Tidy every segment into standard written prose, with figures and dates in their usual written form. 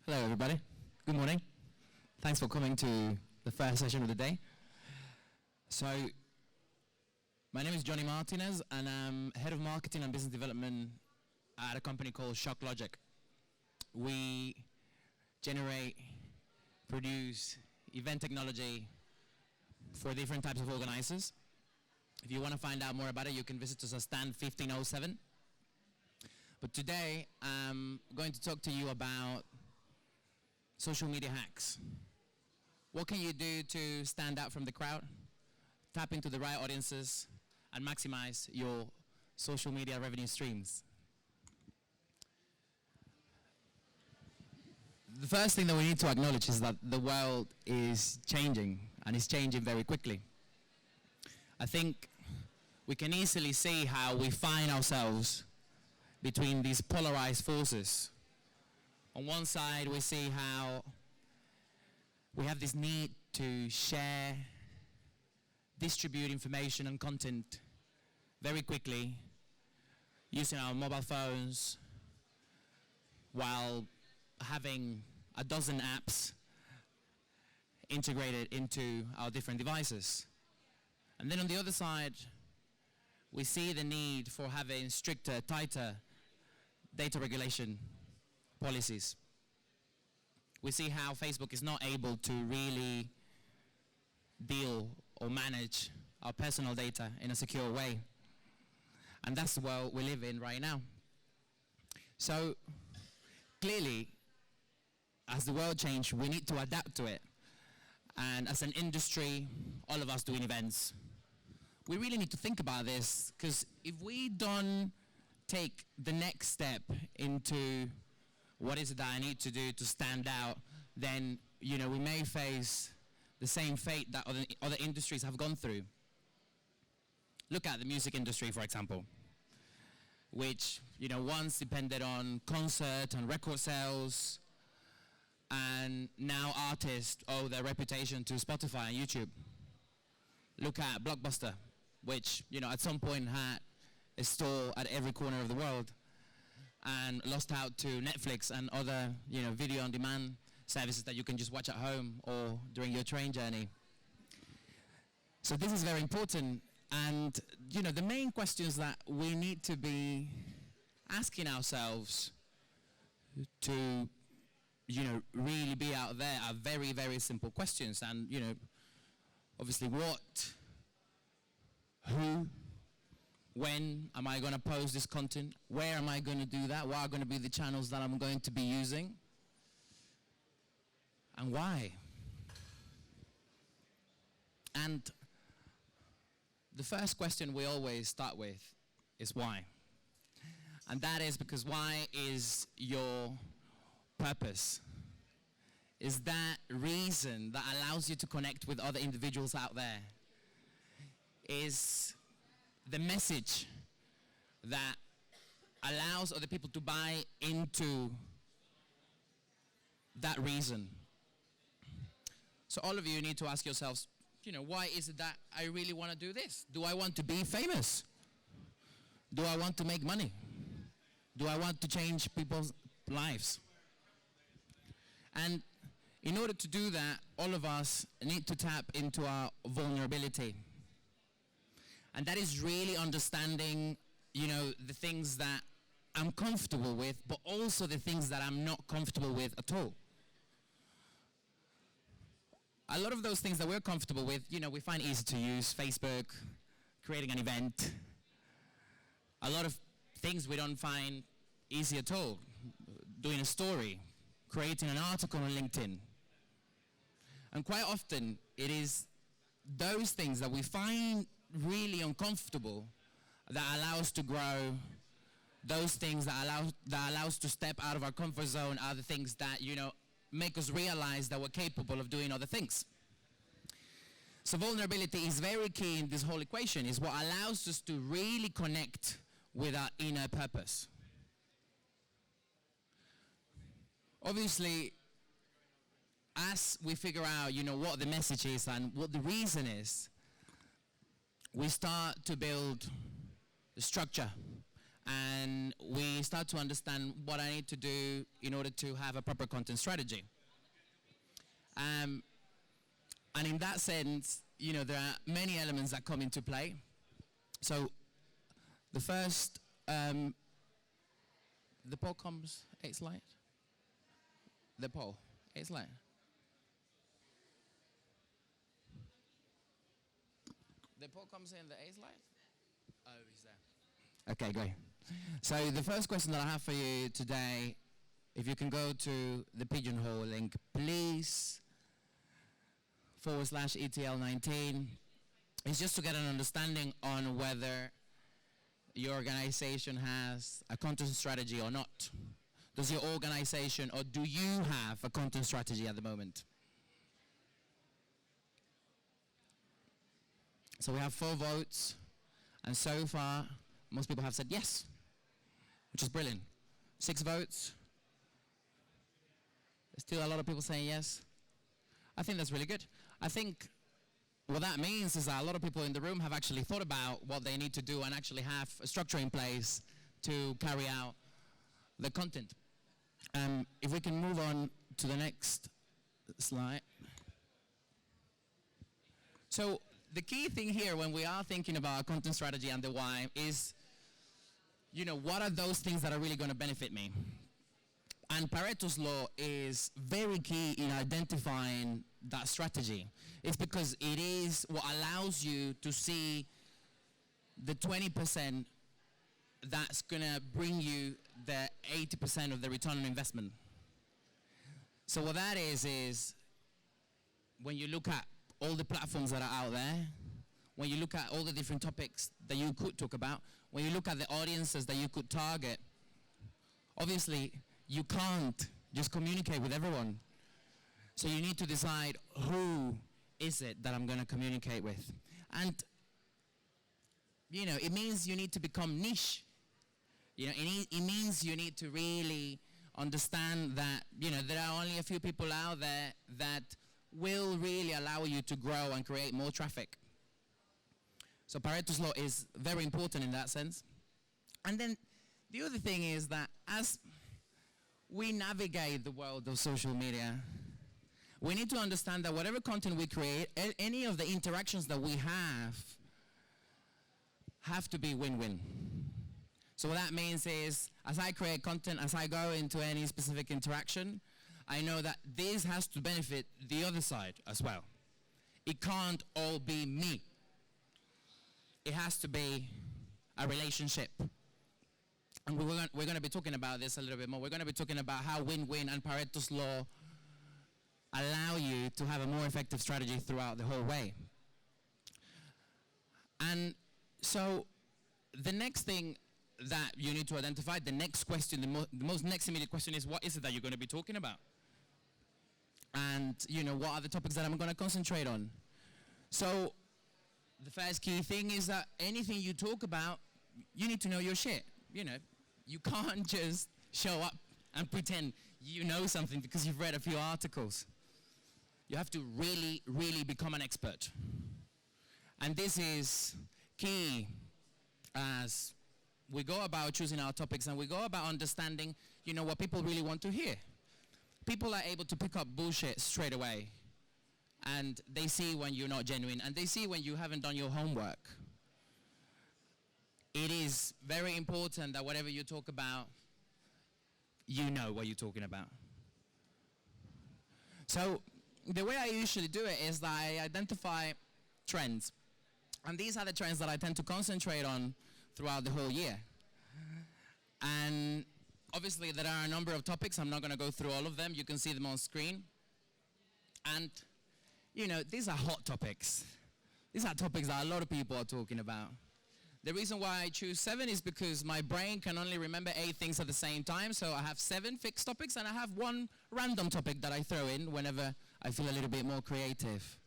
Hello, everybody. Good morning. Thanks for coming to the first session of the day. So, my name is Johnny Martinez, and I'm head of marketing and business development at a company called Shock Logic. We generate, produce event technology for different types of organizers. If you want to find out more about it, you can visit us at stand 1507. But today, I'm going to talk to you about social media hacks. What can you do to stand out from the crowd, tap into the right audiences, and maximize your social media revenue streams? The first thing that we need to acknowledge is that the world is changing, and it's changing very quickly. I think we can easily see how we find ourselves between these polarized forces. On one side, we see how we have this need to share, distribute information and content very quickly using our mobile phones while having a dozen apps integrated into our different devices. And then on the other side, we see the need for having stricter, tighter data regulation policies. We see how Facebook is not able to really deal or manage our personal data in a secure way. And that's the world we live in right now. So clearly, as the world changes, we need to adapt to it. And as an industry, all of us doing events, we really need to think about this, because if we don't take the next step into what is it that I need to do to stand out, then we may face the same fate that other industries have gone through. Look at the music industry, for example, which once depended on concert and record sales, and now artists owe their reputation to Spotify and YouTube. Look at Blockbuster, which at some point had a store at every corner of the world, and lost out to Netflix and other video on demand services that you can just watch at home or during your train journey. So this is very important, and the main questions that we need to be asking ourselves to really be out there are very, very simple questions. And obviously, what, who, when am I going to post this content? Where am I going to do that? What are going to be the channels that I'm going to be using? And why? And the first question we always start with is why. And that is because why is your purpose? Is that reason that allows you to connect with other individuals out there? Is the message that allows other people to buy into that reason? So all of you need to ask yourselves, why is it that I really want to do this? Do I want to be famous? Do I want to make money? Do I want to change people's lives? And in order to do that, all of us need to tap into our vulnerability. And that is really understanding, the things that I'm comfortable with, but also the things that I'm not comfortable with at all. A lot of those things that we're comfortable with, we find easy to use. Facebook, creating an event. A lot of things we don't find easy at all. Doing a story, creating an article on LinkedIn. And quite often, it is those things that we find really uncomfortable that allow us to grow. Those things that allow us to step out of our comfort zone are the things that make us realize that we're capable of doing other things. So vulnerability is very key in this whole equation. Is what allows us to really connect with our inner purpose. Obviously, as we figure out what the message is and what the reason is, we start to build the structure and we start to understand what I need to do in order to have a proper content strategy. And in that sense, there are many elements that come into play. So the first, the poll comes 8 slide. The poll, 8 slide. The poll comes in the 8 slide? Oh, he's there. Okay, great. So the first question that I have for you today, if you can go to the Pigeonhole link, please, /ETL19, is just to get an understanding on whether your organization has a content strategy or not. Does your organization, or do you have a content strategy at the moment? So we have 4 votes, and so far, most people have said yes, which is brilliant. 6 votes. There's still a lot of people saying yes. I think that's really good. I think what that means is that a lot of people in the room have actually thought about what they need to do and actually have a structure in place to carry out the content. If we can move on to the next slide. So the key thing here when we are thinking about content strategy and the why is, what are those things that are really going to benefit me? And Pareto's law is very key in identifying that strategy. It's because it is what allows you to see the 20% that's going to bring you the 80% of the return on investment. So what that is when you look at all the platforms that are out there, when you look at all the different topics that you could talk about, when you look at the audiences that you could target, obviously you can't just communicate with everyone. So you need to decide who is it that I'm going to communicate with. And, it means you need to become niche. It means you need to really understand that, there are only a few people out there that will really allow you to grow and create more traffic. So Pareto's law is very important in that sense. And then the other thing is that as we navigate the world of social media, we need to understand that whatever content we create, any of the interactions that we have to be win-win. So what that means is, as I create content, as I go into any specific interaction, I know that this has to benefit the other side as well. It can't all be me. It has to be a relationship. And we're going to be talking about this a little bit more. We're going to be talking about how win-win and Pareto's law allow you to have a more effective strategy throughout the whole way. And so the next thing that you need to identify, the next question, the most next immediate question is, what is it that you're going to be talking about? And, what are the topics that I'm going to concentrate on? So the first key thing is that anything you talk about, you need to know your shit. You can't just show up and pretend you know something because you've read a few articles. You have to really, really become an expert. And this is key as we go about choosing our topics and we go about understanding, what people really want to hear. People are able to pick up bullshit straight away. And they see when you're not genuine. And they see when you haven't done your homework. It is very important that whatever you talk about, you know what you're talking about. So the way I usually do it is that I identify trends. And these are the trends that I tend to concentrate on throughout the whole year. And obviously there are a number of topics. I'm not going to go through all of them. You can see them on screen. And, these are hot topics. These are topics that a lot of people are talking about. The reason why I choose 7 is because my brain can only remember 8 things at the same time. So I have 7 fixed topics and I have 1 random topic that I throw in whenever I feel a little bit more creative.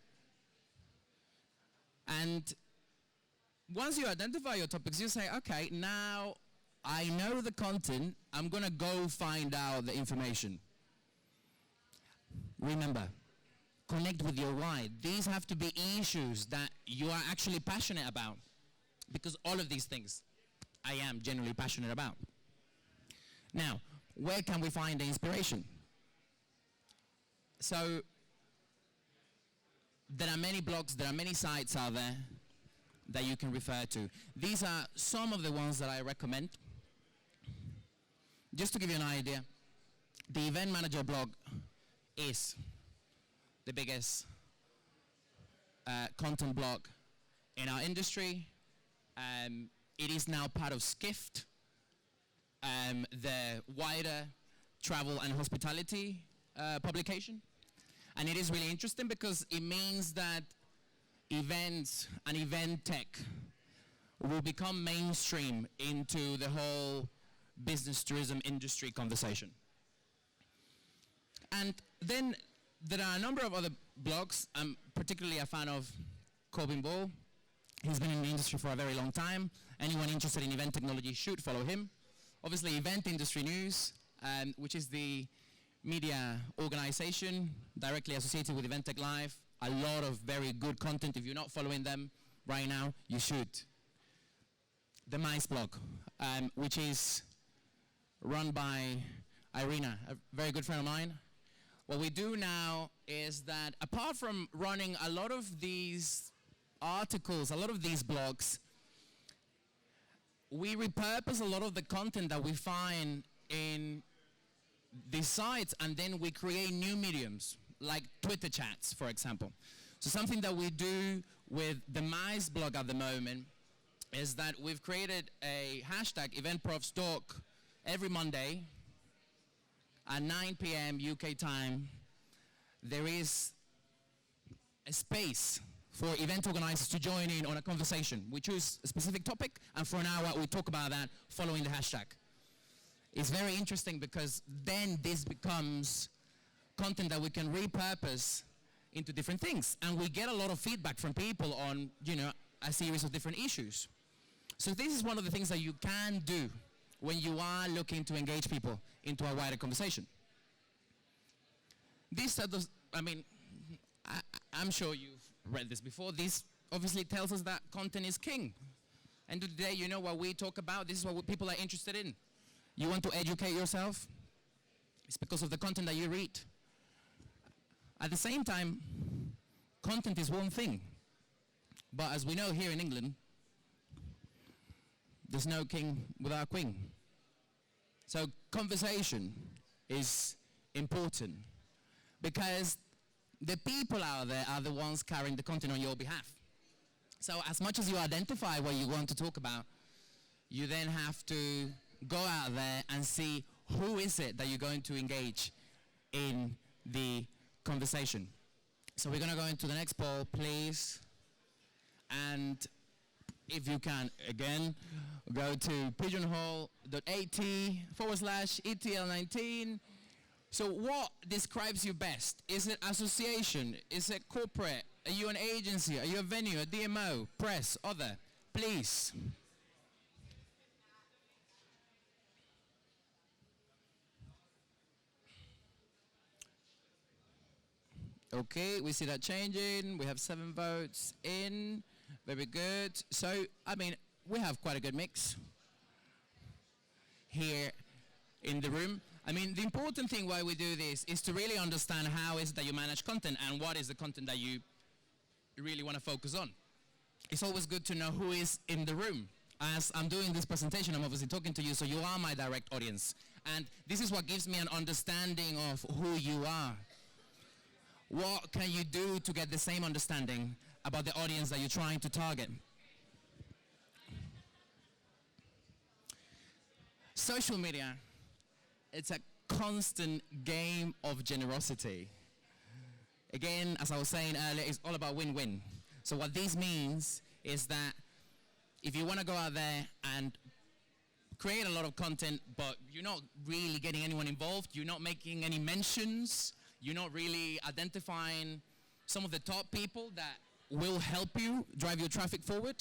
And once you identify your topics, you say, okay, now I know the content. I'm going to go find out the information. Remember, connect with your why. These have to be issues that you are actually passionate about. Because all of these things I am genuinely passionate about. Now, where can we find the inspiration? So, there are many blogs, there are many sites out there that you can refer to. These are some of the ones that I recommend. Just to give you an idea, the Event Manager blog is the biggest content blog in our industry. It is now part of Skift, the wider travel and hospitality publication. And it is really interesting because it means that events and event tech will become mainstream into the whole business tourism industry conversation. And then there are a number of other blogs. I'm particularly a fan of Corbin Ball. He's been in the industry for a very long time. Anyone interested in event technology should follow him. Obviously, Event Industry News, which is the media organization directly associated with Event Tech Live. A lot of very good content. If you're not following them right now, you should. The Mice blog, which is run by Irina, a very good friend of mine. What we do now is that apart from running a lot of these articles, a lot of these blogs, we repurpose a lot of the content that we find in these sites, and then we create new mediums, like Twitter chats, for example. So something that we do with the Mice blog at the moment is that we've created a hashtag EventProfsTalk every Monday at 9 p.m. UK time. There is a space for event organizers to join in on a conversation. We choose a specific topic, and for an hour we talk about that following the hashtag. It's very interesting because then this becomes content that we can repurpose into different things. And we get a lot of feedback from people on, a series of different issues. So this is one of the things that you can do when you are looking to engage people into a wider conversation. This, I'm sure you've read this before. This obviously tells us that content is king. And today, what we talk about, this is what people are interested in. You want to educate yourself? It's because of the content that you read. At the same time, content is one thing. But as we know here in England, there's no king without a queen. So conversation is important because the people out there are the ones carrying the content on your behalf. So as much as you identify what you want to talk about, you then have to go out there and see who is it that you're going to engage in the conversation. So we're going to go into the next poll, please. And if you can, again, go to pigeonhole.at/ETL19. So what describes you best? Is it association? Is it corporate? Are you an agency? Are you a venue, a DMO, press, other? Please. Okay, we see that changing. We have 7 votes in. Very good. So, we have quite a good mix here in the room. The important thing why we do this is to really understand how is it that you manage content and what is the content that you really want to focus on. It's always good to know who is in the room. As I'm doing this presentation, I'm obviously talking to you, so you are my direct audience. And this is what gives me an understanding of who you are. What can you do to get the same understanding about the audience that you're trying to target? Social media, it's a constant game of generosity. Again, as I was saying earlier, it's all about win-win. So what this means is that if you want to go out there and create a lot of content, but you're not really getting anyone involved, you're not making any mentions, you're not really identifying some of the top people that will help you drive your traffic forward,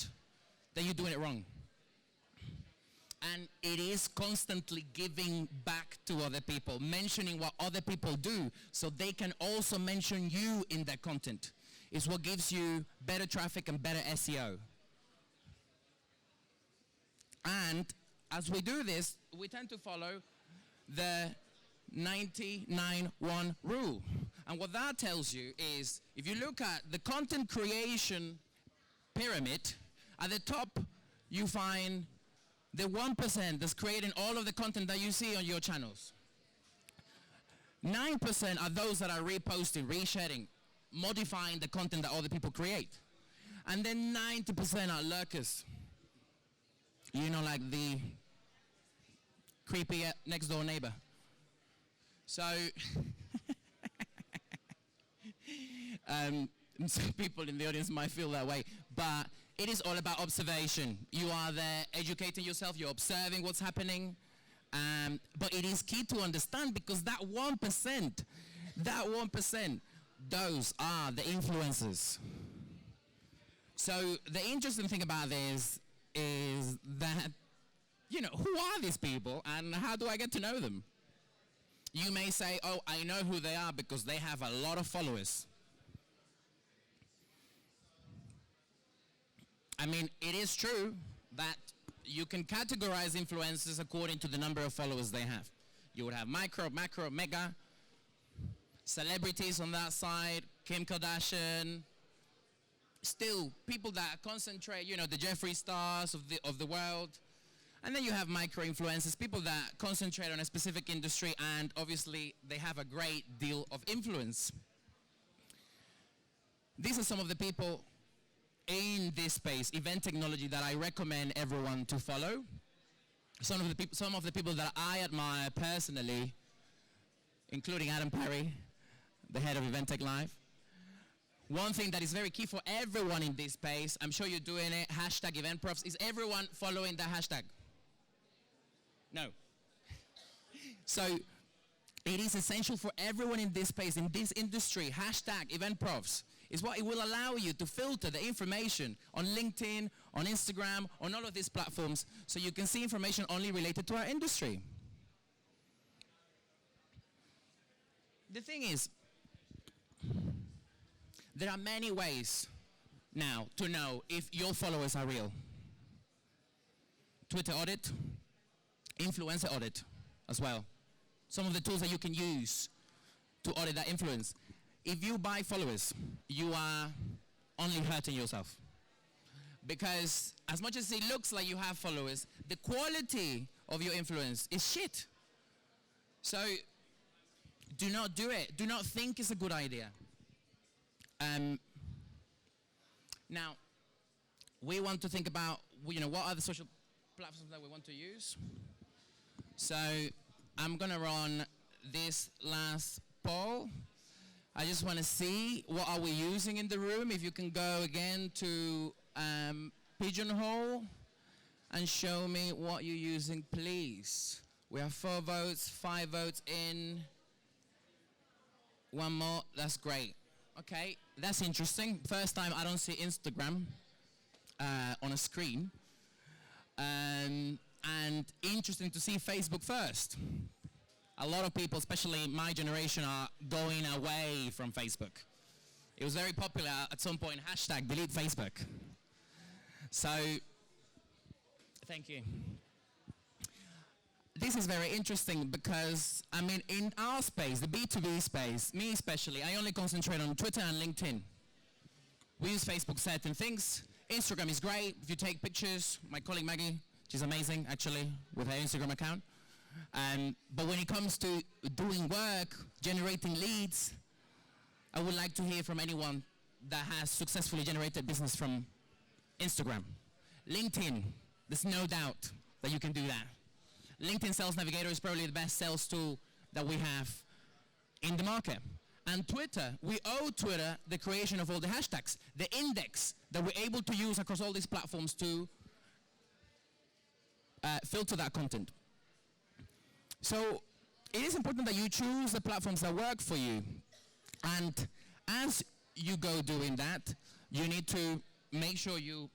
then you're doing it wrong. And it is constantly giving back to other people, mentioning what other people do so they can also mention you in their content. It's what gives you better traffic and better SEO. And as we do this, we tend to follow the 99-1 rule. And what that tells you is, if you look at the content creation pyramid, at the top you find the 1% that's creating all of the content that you see on your channels. 9% are those that are reposting, resharing, modifying the content that other people create. And then 90% are lurkers. You know, like the creepy next door neighbor. So, some people in the audience might feel that way, but it is all about observation. You are there educating yourself, you're observing what's happening, but it is key to understand, because that 1%, those are the influencers. So the interesting thing about this is that, you know, who are these people and how do I get to know them? You may say, oh, I know who they are because they have a lot of followers. I mean, it is true that you can categorize influencers according to the number of followers they have. You would have micro, macro, mega, celebrities on that side, Kim Kardashian, still people that concentrate, you know, the Jeffree Stars of the world. And then you have micro-influencers, people that concentrate on a specific industry, and obviously they have a great deal of influence. These are some of the people in this space, event technology, that I recommend everyone to follow. Some of the people that I admire personally, including Adam Perry, the head of Event Tech Live. One thing that is very key for everyone in this space, I'm sure you're doing it, hashtag EventProfs, is everyone following that hashtag? No. So it is essential for everyone in this space, in this industry, hashtag EventProfs is what it will allow you to filter the information on LinkedIn, on Instagram, on all of these platforms, so you can see information only related to our industry. The thing is, there are many ways now to know if your followers are real. Twitter audit, influencer audit as well. Some of the tools that you can use to audit that influence. If you buy followers, you are only hurting yourself. Because as much as it looks like you have followers, the quality of your influence is shit. So do not do it. Do not think it's a good idea. Now, we want to think about, you know, what are the social platforms that we want to use. So I'm going to run this last poll. I just want to see what are we using in the room. If you can go again to Pigeonhole and show me what you're using, please. We have 4 votes, 5 votes in. One more, that's great. Okay, that's interesting. First time I don't see Instagram on a screen. And interesting to see Facebook first. A lot of people, especially my generation, are going away from Facebook. It was very popular at some point, hashtag delete Facebook. So, thank you. This is very interesting because, I mean, in our space, the B2B space, me especially, I only concentrate on Twitter and LinkedIn. We use Facebook certain things. Instagram is great if you take pictures. My colleague Maggie, she's amazing actually with her Instagram account. But when it comes to doing work, generating leads, I would like to hear from anyone that has successfully generated business from Instagram. LinkedIn, there's no doubt that you can do that. LinkedIn Sales Navigator is probably the best sales tool that we have in the market. And Twitter, we owe Twitter the creation of all the hashtags, the index that we're able to use across all these platforms to filter that content. So it is important that you choose the platforms that work for you. And as you go doing that, you need to make sure you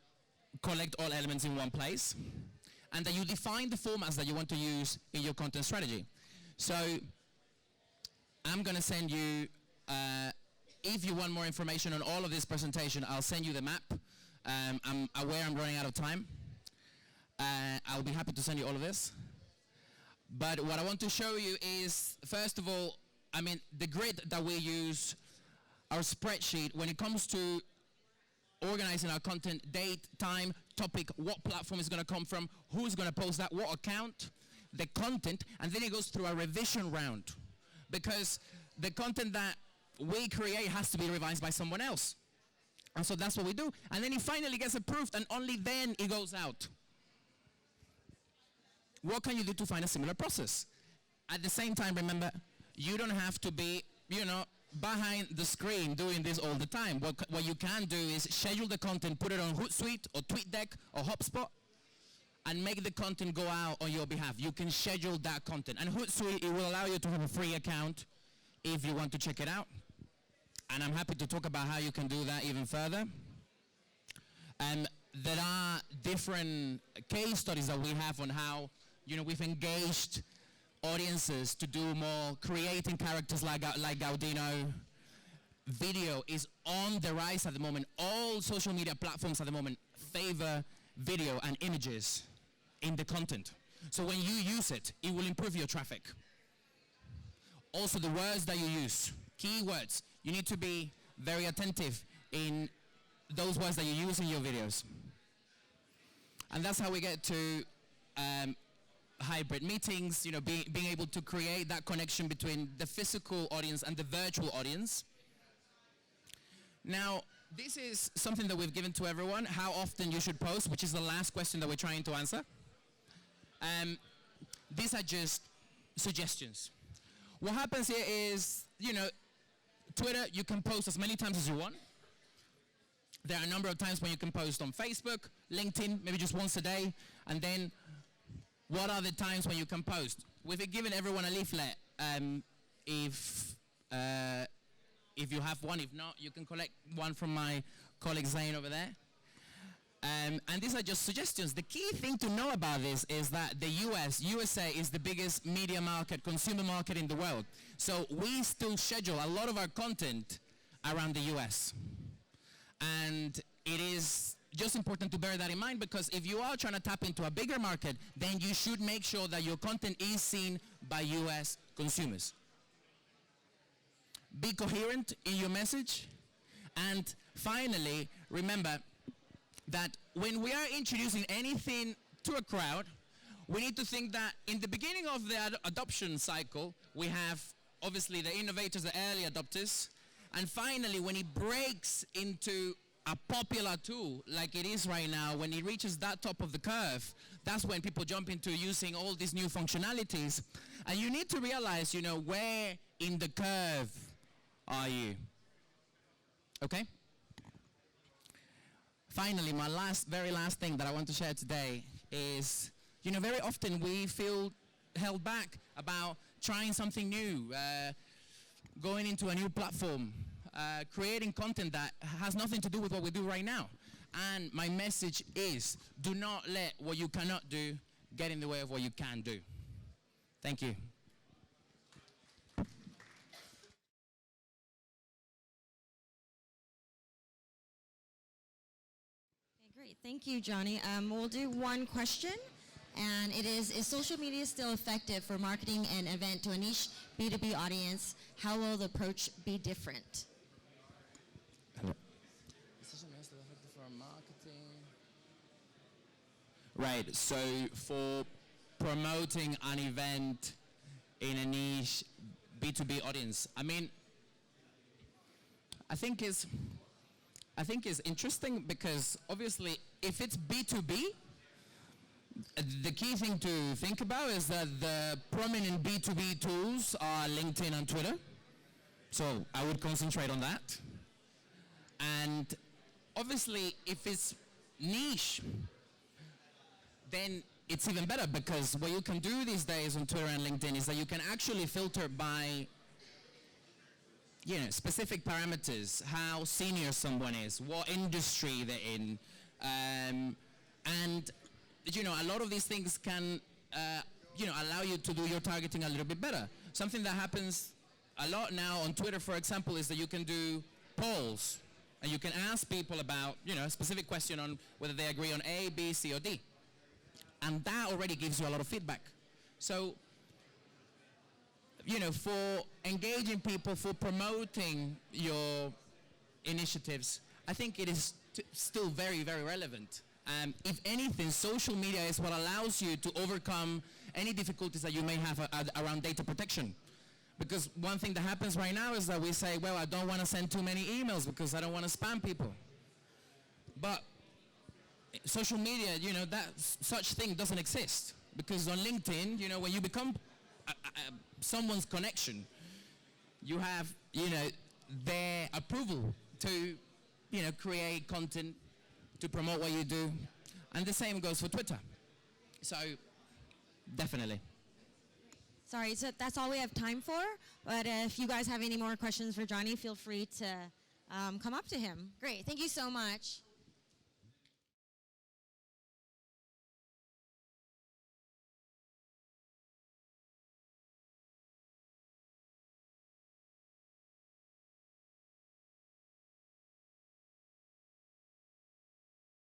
collect all elements in one place, and that you define the formats that you want to use in your content strategy. So I'm going to send you, if you want more information on all of this presentation, I'll send you the map. I'm aware I'm running out of time. I'll be happy to send you all of this. But what I want to show you is, first of all, I mean, the grid that we use, our spreadsheet, when it comes to organizing our content, date, time, topic, what platform is going to come from, who's going to post that, what account, the content, and then it goes through a revision round. Because the content that we create has to be revised by someone else. And so that's what we do. And then it finally gets approved, and only then it goes out. What can you do to find a similar process? At the same time, remember, you don't have to be, behind the screen doing this all the time. What you can do is schedule the content, put it on Hootsuite or TweetDeck or HubSpot, and make the content go out on your behalf. You can schedule that content. And Hootsuite, it will allow you to have a free account if you want to check it out. And I'm happy to talk about how you can do that even further. There are different case studies that we have on how, we've engaged audiences to do more, creating characters like Gaudino. Video is on the rise at the moment. All social media platforms at the moment favor video and images in the content. So when you use it, it will improve your traffic. Also, the words that you use, keywords, you need to be very attentive in those words that you use in your videos. And that's how we get to hybrid meetings, being able to create that connection between the physical audience and the virtual audience. Now, this is something that we've given to everyone, how often you should post, which is the last question that we're trying to answer. These are just suggestions. What happens here is, Twitter, you can post as many times as you want. There are a number of times when you can post on Facebook, LinkedIn, maybe just once a day. And then, what are the times when you can post? We've given everyone a leaflet. If you have one, if not, you can collect one from my colleague Zain over there. And these are just suggestions. The key thing to know about this is that the USA is the biggest media market, consumer market in the world. So we still schedule a lot of our content around the US. And it is just important to bear that in mind, because if you are trying to tap into a bigger market, then you should make sure that your content is seen by US consumers. Be coherent in your message. And finally, remember that when we are introducing anything to a crowd, we need to think that in the beginning of the adoption cycle, we have obviously the innovators, the early adopters, and finally when it breaks into a popular tool like it is right now, when it reaches that top of the curve, that's when people jump into using all these new functionalities. And you need to realize, where in the curve are you? Okay? Finally, my very last thing that I want to share today is, very often we feel held back about trying something new, going into a new platform, creating content that has nothing to do with what we do right now. And my message is, do not let what you cannot do get in the way of what you can do. Thank you. Great, thank you, Johnny. We'll do one question, and it is social media still effective for marketing an event to a niche B2B audience? How will the approach be different? Social media still effective for marketing? Right, so for promoting an event in a niche B2B audience, I think it's interesting because obviously if it's B2B, the key thing to think about is that the prominent B2B tools are LinkedIn and Twitter. So I would concentrate on that. And obviously if it's niche, then it's even better, because what you can do these days on Twitter and LinkedIn is that you can actually filter by specific parameters, how senior someone is, what industry they're in, and a lot of these things can allow you to do your targeting a little bit better. Something that happens a lot now on Twitter, for example, is that you can do polls, and you can ask people about a specific question on whether they agree on A, B, C, or D. And that already gives you a lot of feedback. So, for engaging people, for promoting your initiatives, I think it is still very, very relevant. If anything, social media is what allows you to overcome any difficulties that you may have around data protection. Because one thing that happens right now is that we say, well, I don't want to send too many emails because I don't want to spam people. But social media, that such thing doesn't exist. Because on LinkedIn, when you become someone's connection, you have, their approval to, create content, to promote what you do. And the same goes for Twitter. So, definitely. Sorry, so that's all we have time for. But if you guys have any more questions for Johnny, feel free to come up to him. Great, thank you so much.